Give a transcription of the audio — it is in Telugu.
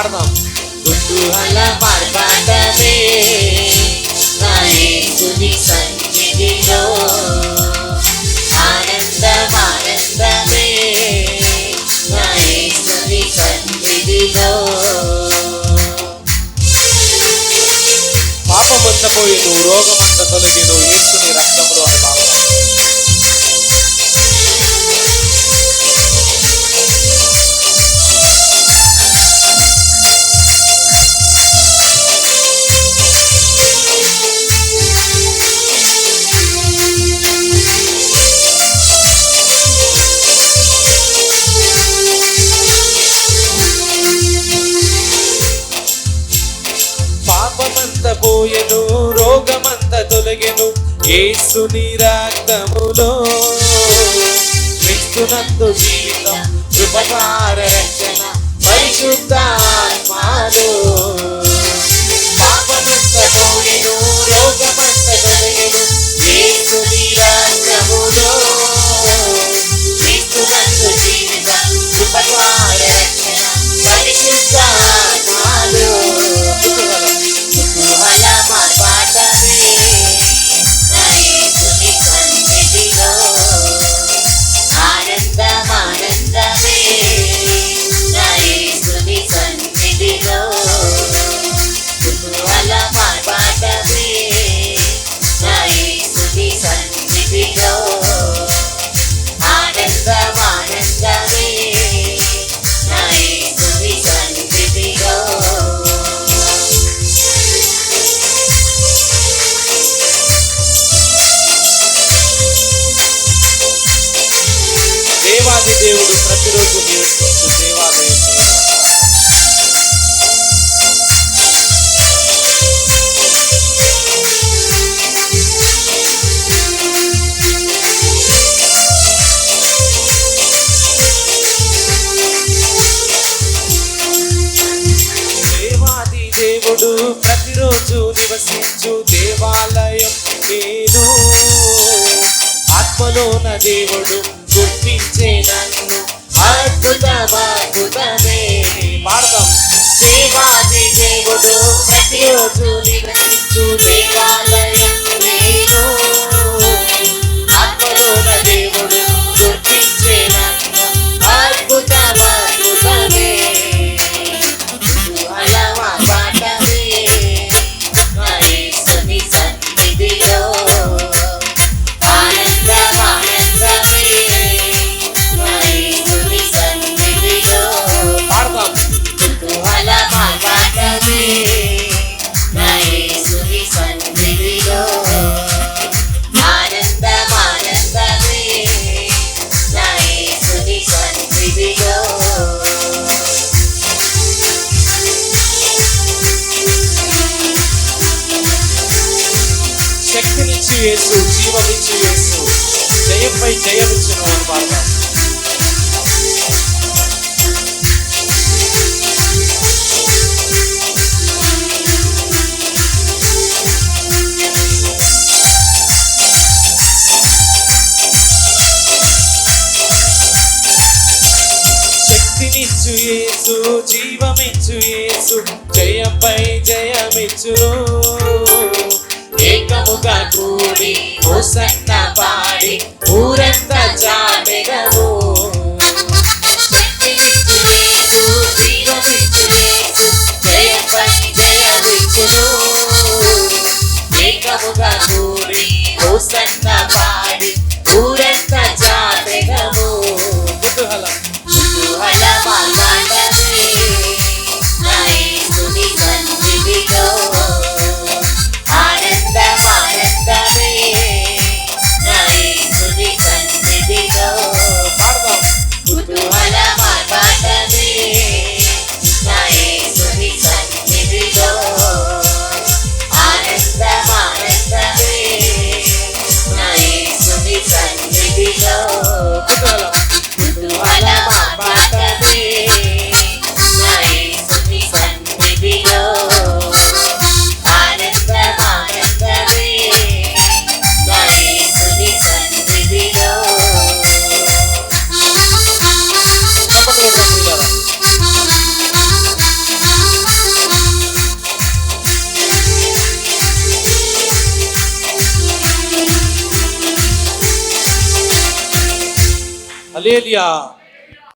పాడదాం. కుతూహల మార్పాటమే నా యేసుని సన్నిధిలో, ఆనందమే నా యేసుని సన్నిధిలో. పాపమంత పోయెను, రోగమంత తొలగెను యేసుని రక్తములో అని పాడదాం. పాపమంత పోయెను, రోగమంత తొలగెను యేసుని రక్తములో. క్రీస్తునందు జీవితం, కృపధార రక్షణ, పరిశుద్ధాత్మలో. పాపమంత పోయెను, రోగమంత తొలగెను యేసుని రక్తములో. క్రీస్తునందు జీవితం, కృపధార రక్షణ, పరిశుద్ధాత్మలో. కుతూహల మార్పాటమే నా యేసుని సన్నిధిలో, ఆనందమే నా యేసుని సన్నిధిలో. కుతూహల మార్పాటమే నా యేసుని సన్నిధిలో, ఆనందమే నా యేసుని సన్నిధిలో. దేవాది దేవుడు ప్రతిరోజు నివసించు దేవాలయం. దేవాది దేవుడు ప్రతిరోజు నివసించు దేవాలయం నేను. ఆత్మలోన దేవుడు గుర్తించే నన్ను, అద్భుతమే పాడదాం. దేవాది దేవుడు ప్రతిరోజు నివసించు దేవాలయం నేను. ఆత్మలోన దేవుడు గుర్తించే నన్ను, అద్భుతమే. కుతూహల మార్పాటమే నా యేసుని సన్నిధిలో, ఆనందమే నా యేసుని సన్నిధిలో. పాడదాం. కుతూహల మార్పాటమే నా యేసుని సన్నిధిలో, ఆనందమే నా యేసుని సన్నిధిలో. శక్తినిచ్చు యేసు, జీవమిచ్చు యేసు, జయంపై జయమిచ్చును అని పాడదాం. శక్తినిచ్చు యేసు, జీవమిచ్చు యేసు, జయంపై జయమిచ్చును. ఏకముగా కూడి హోసన్న పాడి ఊరంతా చాటెదము. శక్తినిచ్చు యేసు, జీవమిచ్చు యేసు, జయంపై జయమిచ్చును. ఏకముగా కూడి హోసన్న పాడి ఊరంతా చాటెదము. కుతూహల మార్పాటమే నా యేసుని సన్నిధిలో, ఆనందమే నా యేసుని సన్నిధిలో. హల్లెలూయా.